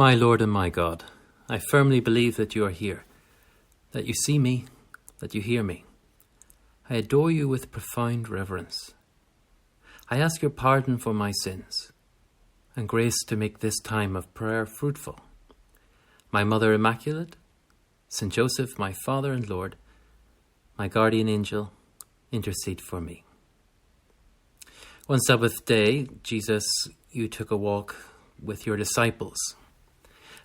My Lord and my God, I firmly believe that you are here, that you see me, that you hear me. I adore you with profound reverence. I ask your pardon for my sins and grace to make this time of prayer fruitful. My Mother Immaculate, Saint Joseph, my Father and Lord, my guardian angel, intercede for me. One Sabbath day, Jesus, you took a walk with your disciples,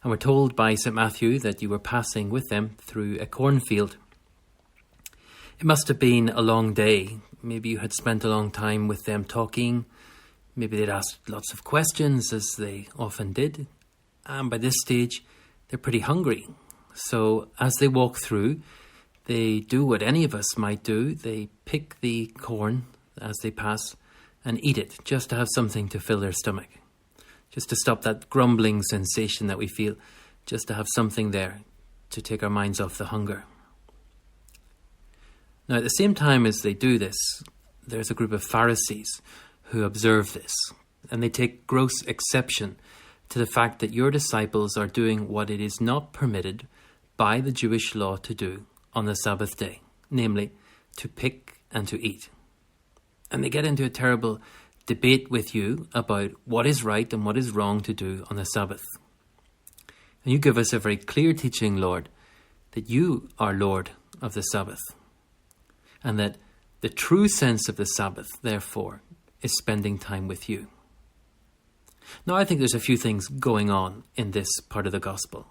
and we're told by St. Matthew that you were passing with them through a cornfield. It must have been a long day. Maybe you had spent a long time with them talking. Maybe they'd asked lots of questions, as they often did. And by this stage, they're pretty hungry. So as they walk through, they do what any of us might do. They pick the corn as they pass and eat it, just to have something to fill their stomach, just to stop that grumbling sensation that we feel, just to have something there to take our minds off the hunger. Now, at the same time as they do this, there's a group of Pharisees who observe this, and they take gross exception to the fact that your disciples are doing what it is not permitted by the Jewish law to do on the Sabbath day, namely, to pick and to eat. And they get into a terrible debate with you about what is right and what is wrong to do on the Sabbath. And you give us a very clear teaching, Lord, that you are Lord of the Sabbath, and that the true sense of the Sabbath, therefore, is spending time with you. Now, I think there's a few things going on in this part of the gospel.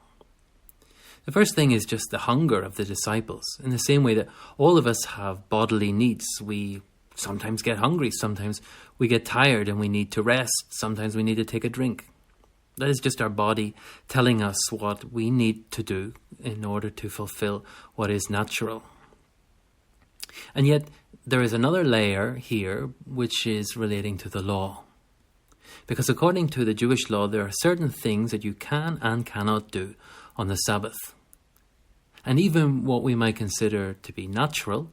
The first thing is just the hunger of the disciples. In the same way that all of us have bodily needs, we sometimes get hungry, sometimes we get tired and we need to rest, sometimes we need to take a drink. That is just our body telling us what we need to do in order to fulfill what is natural. And yet, there is another layer here which is relating to the law. Because according to the Jewish law, there are certain things that you can and cannot do on the Sabbath. And even what we might consider to be natural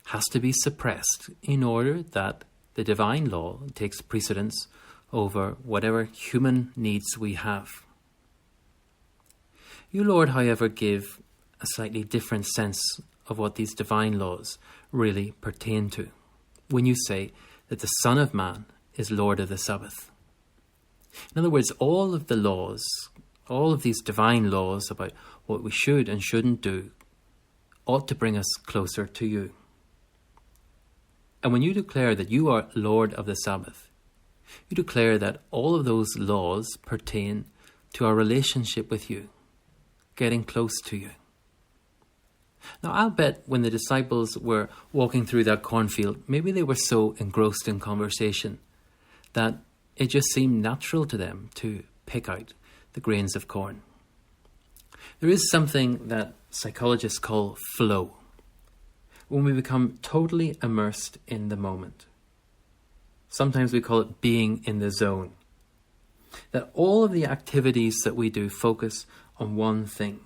has to be suppressed in order that the divine law takes precedence over whatever human needs we have. You, Lord, however, give a slightly different sense of what these divine laws really pertain to when you say that the Son of Man is Lord of the Sabbath. In other words, all of the laws, all of these divine laws about what we should and shouldn't do ought to bring us closer to you. And when you declare that you are Lord of the Sabbath, you declare that all of those laws pertain to our relationship with you, getting close to you. Now, I'll bet when the disciples were walking through that cornfield, maybe they were so engrossed in conversation that it just seemed natural to them to pick out the grains of corn. There is something that psychologists call flow, when we become totally immersed in the moment. Sometimes we call it being in the zone. That all of the activities that we do focus on one thing.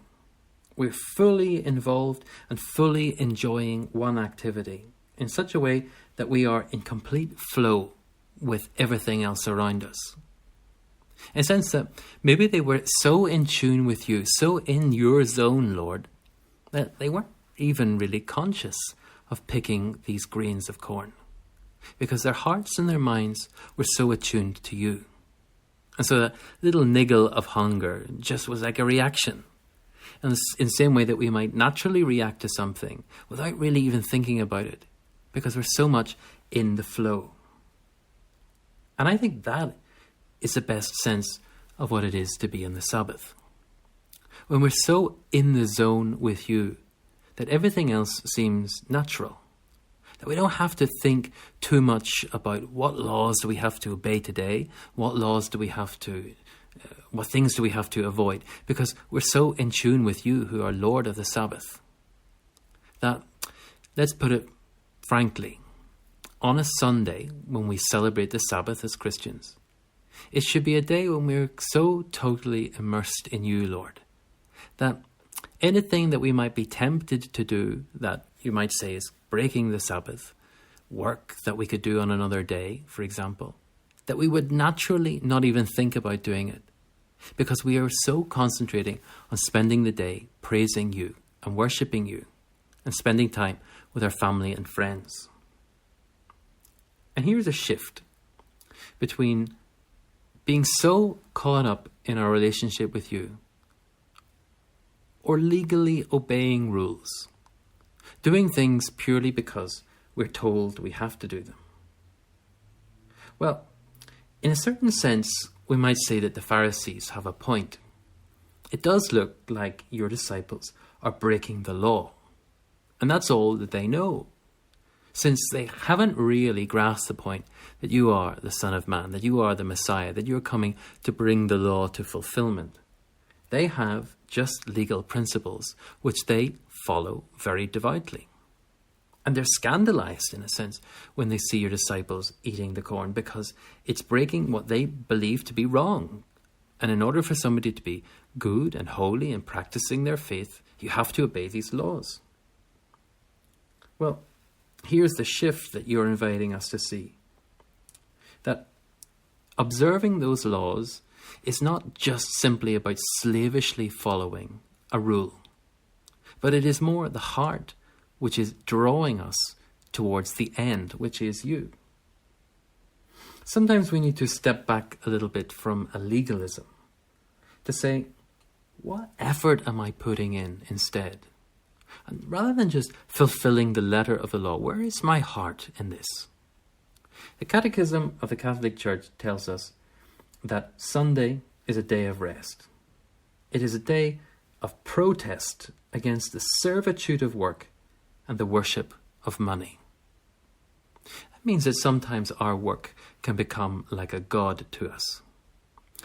We're fully involved and fully enjoying one activity in such a way that we are in complete flow with everything else around us. In a sense that maybe they were so in tune with you, so in your zone, Lord, that they weren't even really conscious of picking these grains of corn, because their hearts and their minds were so attuned to you. And so that little niggle of hunger just was like a reaction. And in the same way that we might naturally react to something without really even thinking about it, because we're so much in the flow. And I think that is the best sense of what it is to be on the Sabbath. When we're so in the zone with you that everything else seems natural, that we don't have to think too much about what laws do we have to obey today, what things do we have to avoid, because we're so in tune with you who are Lord of the Sabbath. That, let's put it frankly, on a Sunday when we celebrate the Sabbath as Christians, it should be a day when we're so totally immersed in you, Lord, that anything that we might be tempted to do that you might say is breaking the Sabbath, work that we could do on another day, for example, that we would naturally not even think about doing it, because we are so concentrating on spending the day praising you and worshipping you and spending time with our family and friends. And here's a shift between being so caught up in our relationship with you or legally obeying rules, doing things purely because we're told we have to do them. Well, in a certain sense, we might say that the Pharisees have a point. It does look like your disciples are breaking the law, and that's all that they know, since they haven't really grasped the point that you are the Son of Man, that you are the Messiah, that you're coming to bring the law to fulfillment. They have just legal principles which they follow very devoutly. And they're scandalized, in a sense, when they see your disciples eating the corn, because it's breaking what they believe to be wrong. And in order for somebody to be good and holy and practicing their faith, you have to obey these laws. Well, here's the shift that you're inviting us to see. That observing those laws is not just simply about slavishly following a rule, but it is more the heart which is drawing us towards the end, which is you. Sometimes we need to step back a little bit from a legalism to say, what effort am I putting in instead? And rather than just fulfilling the letter of the law, where is my heart in this? The Catechism of the Catholic Church tells us that Sunday is a day of rest. It is a day of protest against the servitude of work and the worship of money. That means that sometimes our work can become like a god to us.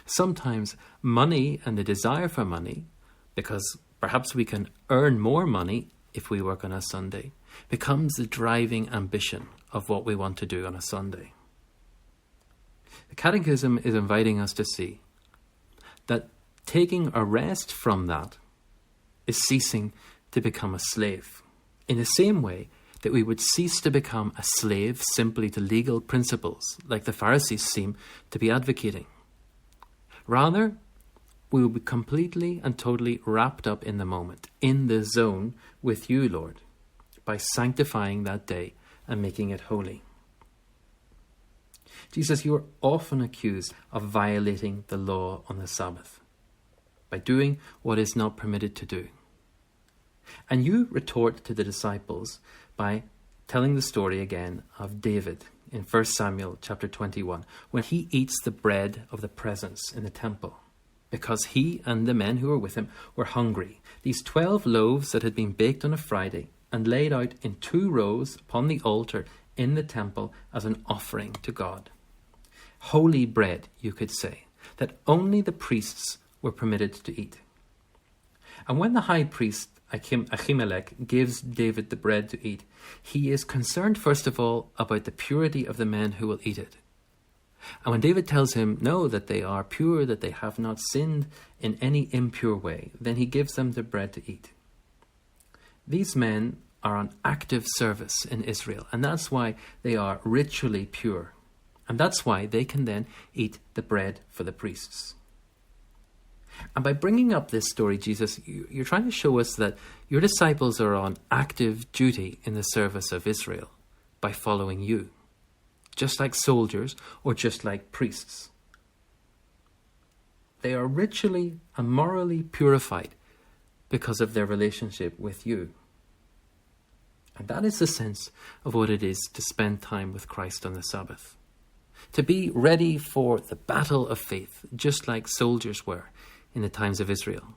Sometimes money and the desire for money, because perhaps we can earn more money if we work on a Sunday, becomes the driving ambition of what we want to do on a Sunday. The Catechism is inviting us to see that taking a rest from that is ceasing to become a slave, in the same way that we would cease to become a slave simply to legal principles, like the Pharisees seem to be advocating. Rather, we will be completely and totally wrapped up in the moment, in the zone with you, Lord, by sanctifying that day and making it holy. Jesus, you are often accused of violating the law on the Sabbath by doing what is not permitted to do. And you retort to the disciples by telling the story again of David in 1 Samuel chapter 21, when he eats the bread of the presence in the temple, because he and the men who were with him were hungry. These 12 loaves that had been baked on a Friday and laid out in 2 rows upon the altar in the temple as an offering to God. Holy bread, you could say, that only the priests were permitted to eat. And when the high priest Ahimelech gives David the bread to eat, he is concerned first of all about the purity of the men who will eat it. And when David tells him, no, that they are pure, that they have not sinned in any impure way, then he gives them the bread to eat. These men are on active service in Israel, and that's why they are ritually pure. And that's why they can then eat the bread for the priests. And by bringing up this story, Jesus, you're trying to show us that your disciples are on active duty in the service of Israel by following you, just like soldiers or just like priests. They are ritually and morally purified because of their relationship with you. And that is the sense of what it is to spend time with Christ on the Sabbath. To be ready for the battle of faith, just like soldiers were in the times of Israel.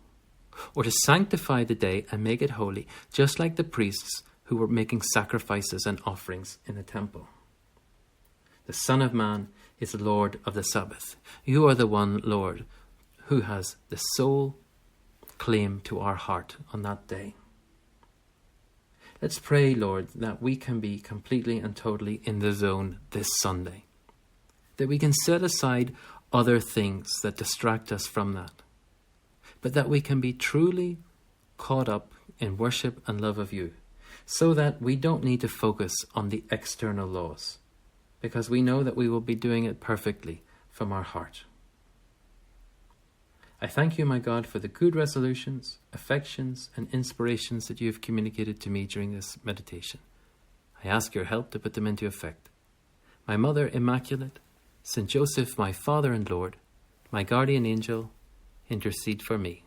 Or to sanctify the day and make it holy, just like the priests who were making sacrifices and offerings in the temple. The Son of Man is Lord of the Sabbath. You are the one, Lord, who has the sole claim to our heart on that day. Let's pray, Lord, that we can be completely and totally in the zone this Sunday. That we can set aside other things that distract us from that. But that we can be truly caught up in worship and love of you, so that we don't need to focus on the external laws, because we know that we will be doing it perfectly from our heart. I thank you, my God, for the good resolutions, affections, and inspirations that you have communicated to me during this meditation. I ask your help to put them into effect. My Mother Immaculate, Saint Joseph, my Father and Lord, my guardian angel, intercede for me.